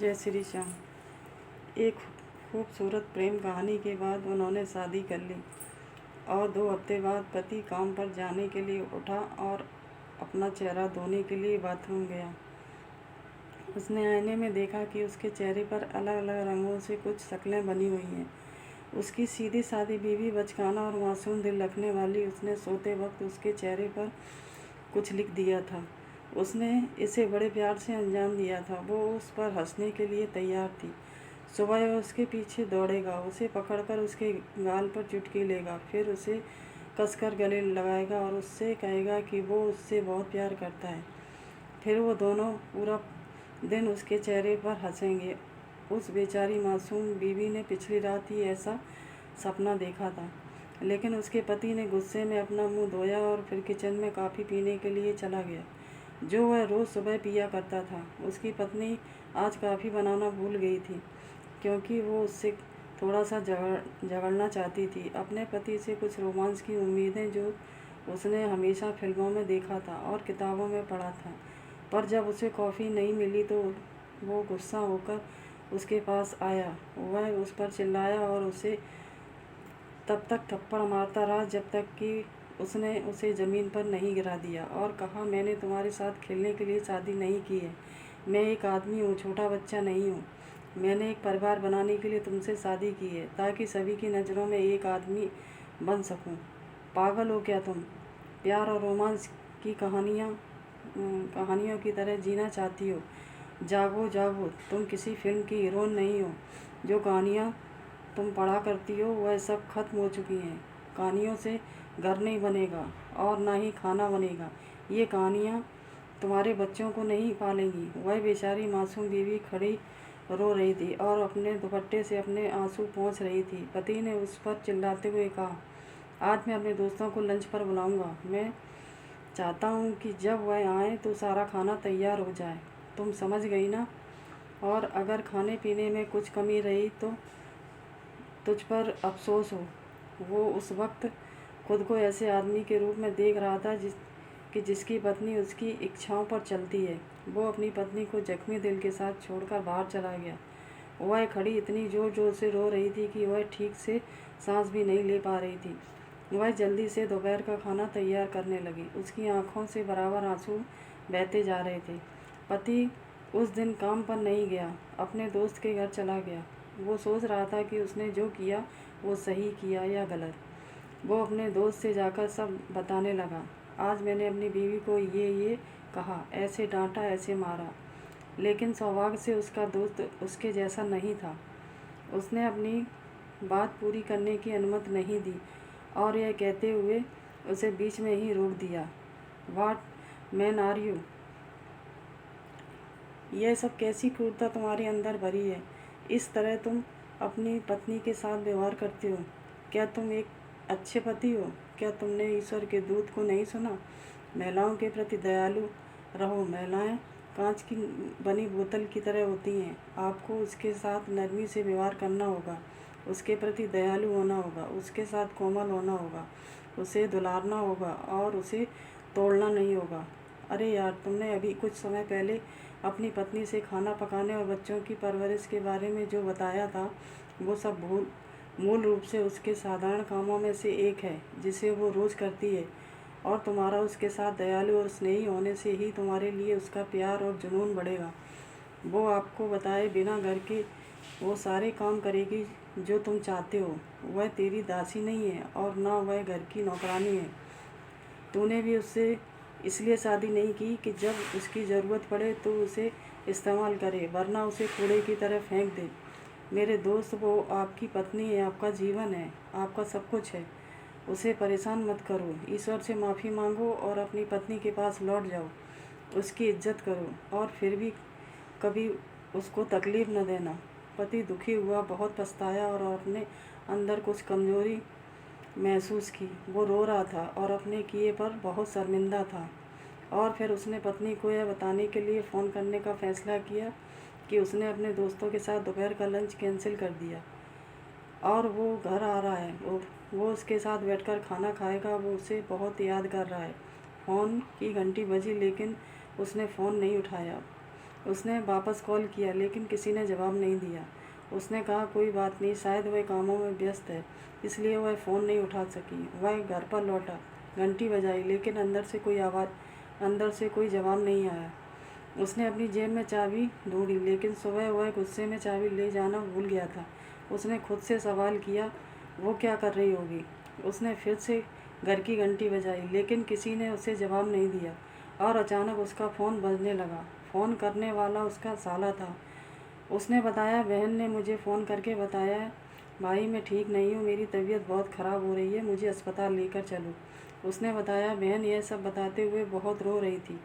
जय श्री श्याम। एक खूबसूरत प्रेम कहानी के बाद उन्होंने शादी कर ली और 2 हफ्ते बाद पति काम पर जाने के लिए उठा और अपना चेहरा धोने के लिए बाथरूम गया। उसने आईने में देखा कि उसके चेहरे पर अलग अलग रंगों से कुछ शक्लें बनी हुई हैं। उसकी सीधी सादी बीवी, बचकाना और मासूम दिल रखने वाली, उसने सोते वक्त उसके चेहरे पर कुछ लिख दिया था। उसने इसे बड़े प्यार से अंजाम दिया था। वो उस पर हंसने के लिए तैयार थी। सुबह वह उसके पीछे दौड़ेगा, उसे पकड़कर उसके गाल पर चुटकी लेगा, फिर उसे कसकर गले लगाएगा और उससे कहेगा कि वो उससे बहुत प्यार करता है। फिर वो दोनों पूरा दिन उसके चेहरे पर हंसेंगे। उस बेचारी मासूम बीवी ने पिछली रात ही ऐसा सपना देखा था, लेकिन उसके पति ने गुस्से में अपना मुंह धोया और फिर किचन में कॉफ़ी पीने के लिए चला गया, जो वह रोज़ सुबह पिया करता था। उसकी पत्नी आज कॉफ़ी बनाना भूल गई थी, क्योंकि वो उससे थोड़ा सा झगड़ना चाहती थी। अपने पति से कुछ रोमांस की उम्मीदें जो उसने हमेशा फिल्मों में देखा था और किताबों में पढ़ा था। पर जब उसे कॉफ़ी नहीं मिली तो वो गुस्सा होकर उसके पास आया। वह उस पर चिल्लाया और उसे तब तक थप्पड़ मारता रहा जब तक कि उसने उसे ज़मीन पर नहीं गिरा दिया और कहा, मैंने तुम्हारे साथ खेलने के लिए शादी नहीं की है। मैं एक आदमी हूँ, छोटा बच्चा नहीं हूँ। मैंने एक परिवार बनाने के लिए तुमसे शादी की है, ताकि सभी की नज़रों में एक आदमी बन सकूँ। पागल हो क्या तुम? प्यार और रोमांस की कहानियों की तरह जीना चाहती हो? जागो जागो, तुम किसी फिल्म की हीरोइन नहीं हो। जो कहानियाँ तुम पढ़ा करती हो वह सब खत्म हो चुकी हैं। कहानियों से घर नहीं बनेगा और ना ही खाना बनेगा। ये कहानियाँ तुम्हारे बच्चों को नहीं पालेंगी। वह बेचारी मासूम बीवी खड़ी रो रही थी और अपने दुपट्टे से अपने आंसू पोंछ रही थी। पति ने उस पर चिल्लाते हुए कहा, आज मैं अपने दोस्तों को लंच पर बुलाऊंगा। मैं चाहता हूँ कि जब वह आए तो सारा खाना तैयार हो जाए। तुम समझ गई ना? और अगर खाने पीने में कुछ कमी रही तो तुझ पर अफसोस हो। वो उस वक्त खुद को ऐसे आदमी के रूप में देख रहा था जिसकी पत्नी उसकी इच्छाओं पर चलती है। वो अपनी पत्नी को जख्मी दिल के साथ छोड़कर बाहर चला गया। वह खड़ी इतनी जोर जोर से रो रही थी कि वह ठीक से सांस भी नहीं ले पा रही थी। वह जल्दी से दोपहर का खाना तैयार करने लगी। उसकी आंखों से बराबर आंसू बहते जा रहे थे। पति उस दिन काम पर नहीं गया, अपने दोस्त के घर चला गया। वो सोच रहा था कि उसने जो किया वो सही किया या गलत। वो अपने दोस्त से जाकर सब बताने लगा। आज मैंने अपनी बीवी को ये कहा, ऐसे डांटा, ऐसे मारा। लेकिन सौभाग्य से उसका दोस्त उसके जैसा नहीं था। उसने अपनी बात पूरी करने की अनुमति नहीं दी और यह कहते हुए उसे बीच में ही रोक दिया, व्हाट मैन आर यू? यह सब कैसी क्रूरता तुम्हारे अंदर भरी है? इस तरह तुम अपनी पत्नी के साथ व्यवहार करते हो? क्या तुम एक अच्छे पति हो? क्या तुमने ईश्वर के दूत को नहीं सुना? महिलाओं के प्रति दयालु रहो। महिलाएं कांच की बनी बोतल की तरह होती हैं। आपको उसके साथ नरमी से व्यवहार करना होगा, उसके प्रति दयालु होना होगा, उसके साथ कोमल होना होगा, उसे दुलारना होगा और उसे तोड़ना नहीं होगा। अरे यार, तुमने अभी कुछ समय पहले अपनी पत्नी से खाना पकाने और बच्चों की परवरिश के बारे में जो बताया था, वो सब मूल रूप से उसके साधारण कामों में से एक है जिसे वो रोज़ करती है। और तुम्हारा उसके साथ दयालु और स्नेही होने से ही तुम्हारे लिए उसका प्यार और जुनून बढ़ेगा। वो आपको बताए बिना घर के वो सारे काम करेगी जो तुम चाहते हो। वह तेरी दासी नहीं है और ना वह घर की नौकरानी है। तूने भी उससे इसलिए शादी नहीं की कि जब उसकी ज़रूरत पड़े तो उसे इस्तेमाल करे, वरना उसे कूड़े की तरह फेंक दे। मेरे दोस्त, वो आपकी पत्नी है, आपका जीवन है, आपका सब कुछ है। उसे परेशान मत करो। ईश्वर से माफ़ी मांगो और अपनी पत्नी के पास लौट जाओ। उसकी इज्जत करो और फिर भी कभी उसको तकलीफ़ न देना। पति दुखी हुआ, बहुत पछताया और अपने अंदर कुछ कमज़ोरी महसूस की। वो रो रहा था और अपने किए पर बहुत शर्मिंदा था। और फिर उसने पत्नी को यह बताने के लिए फ़ोन करने का फ़ैसला किया कि उसने अपने दोस्तों के साथ दोपहर का लंच कैंसिल कर दिया और वो घर आ रहा है। वो उसके साथ बैठकर खाना खाएगा। वो उसे बहुत याद कर रहा है। फ़ोन की घंटी बजी, लेकिन उसने फ़ोन नहीं उठाया। उसने वापस कॉल किया लेकिन किसी ने जवाब नहीं दिया। उसने कहा कोई बात नहीं, शायद वह कामों में व्यस्त है इसलिए वह फ़ोन नहीं उठा सकी। वह घर पर लौटा, घंटी बजाई लेकिन अंदर से कोई जवाब नहीं आया। उसने अपनी जेब में चाबी ढूंढी लेकिन सुबह वह गुस्से में चाबी ले जाना भूल गया था। उसने खुद से सवाल किया, वो क्या कर रही होगी। उसने फिर से घर की घंटी बजाई लेकिन किसी ने उसे जवाब नहीं दिया और अचानक उसका फ़ोन बजने लगा। फ़ोन करने वाला उसका साला था। उसने बताया, बहन ने मुझे फ़ोन करके बताया, भाई मैं ठीक नहीं हूँ, मेरी तबीयत बहुत ख़राब हो रही है, मुझे अस्पताल लेकर चलो। उसने बताया। बहन यह सब बताते हुए बहुत रो रही थी।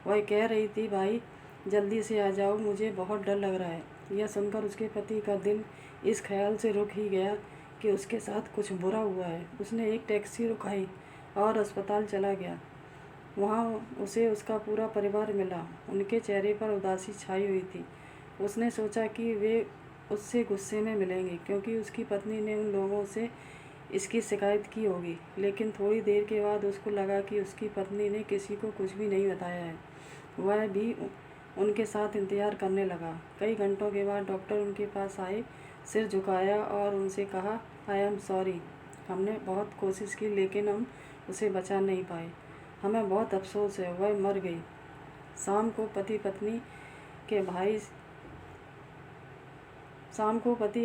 वह कह रही थी, भाई जल्दी से आ जाओ, मुझे बहुत डर लग रहा है। यह सुनकर उसके पति का दिल इस ख्याल से रुक ही गया कि उसके साथ कुछ बुरा हुआ है। उसने एक टैक्सी रुकाई और अस्पताल चला गया। वहाँ उसे उसका पूरा परिवार मिला। उनके चेहरे पर उदासी छाई हुई थी। उसने सोचा कि वे उससे गुस्से में मिलेंगे क्योंकि उसकी पत्नी ने उन लोगों से इसकी शिकायत की होगी, लेकिन थोड़ी देर के बाद उसको लगा कि उसकी पत्नी ने किसी को कुछ भी नहीं बताया है। वह भी उनके साथ इंतज़ार करने लगा। कई घंटों के बाद डॉक्टर उनके पास आए, सिर झुकाया और उनसे कहा, आई एम सॉरी, हमने बहुत कोशिश की लेकिन हम उसे बचा नहीं पाए। हमें बहुत अफसोस है, वह मर गई। शाम को पति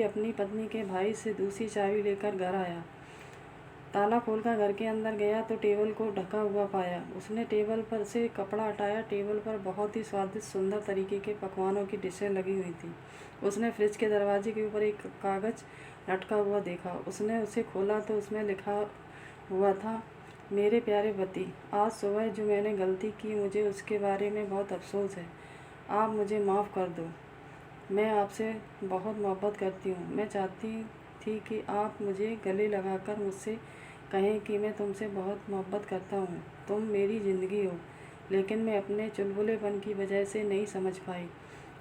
अपनी पत्नी के भाई से दूसरी चाबी लेकर घर आया। ताला खोलकर घर के अंदर गया तो टेबल को ढका हुआ पाया। उसने टेबल पर से कपड़ा हटाया। टेबल पर बहुत ही स्वादिष्ट सुंदर तरीके के पकवानों की डिशें लगी हुई थी। उसने फ्रिज के दरवाजे के ऊपर एक कागज़ लटका हुआ देखा। उसने उसे खोला तो उसमें लिखा हुआ था, मेरे प्यारे पति, आज सुबह जो मैंने गलती की मुझे उसके बारे में बहुत अफसोस है। आप मुझे माफ़ कर दो। मैं आपसे बहुत मोहब्बत करती हूँ। मैं चाहती थी कि आप मुझे गले लगाकर मुझसे कहें कि मैं तुमसे बहुत मोहब्बत करता हूँ, तुम मेरी ज़िंदगी हो। लेकिन मैं अपने चुलबुलेपन की वजह से नहीं समझ पाई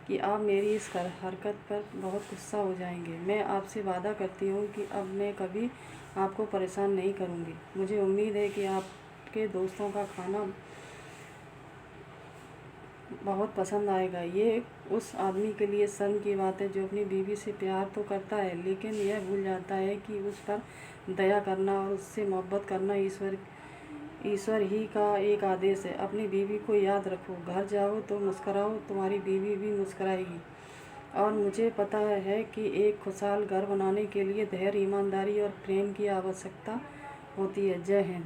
कि आप मेरी इस हरकत पर बहुत गुस्सा हो जाएंगे। मैं आपसे वादा करती हूँ कि अब मैं कभी आपको परेशान नहीं करूँगी। मुझे उम्मीद है कि आपके दोस्तों का खाना बहुत पसंद आएगा। ये उस आदमी के लिए शर्म की बात है जो अपनी बीवी से प्यार तो करता है लेकिन यह भूल जाता है कि उस पर दया करना और उससे मोहब्बत करना ईश्वर ही का एक आदेश है। अपनी बीवी को याद रखो, घर जाओ तो मुस्कुराओ, तुम्हारी बीवी भी मुस्कुराएगी। और मुझे पता है कि एक खुशहाल घर बनाने के लिए धैर्य, ईमानदारी और प्रेम की आवश्यकता होती है। जय हिंद।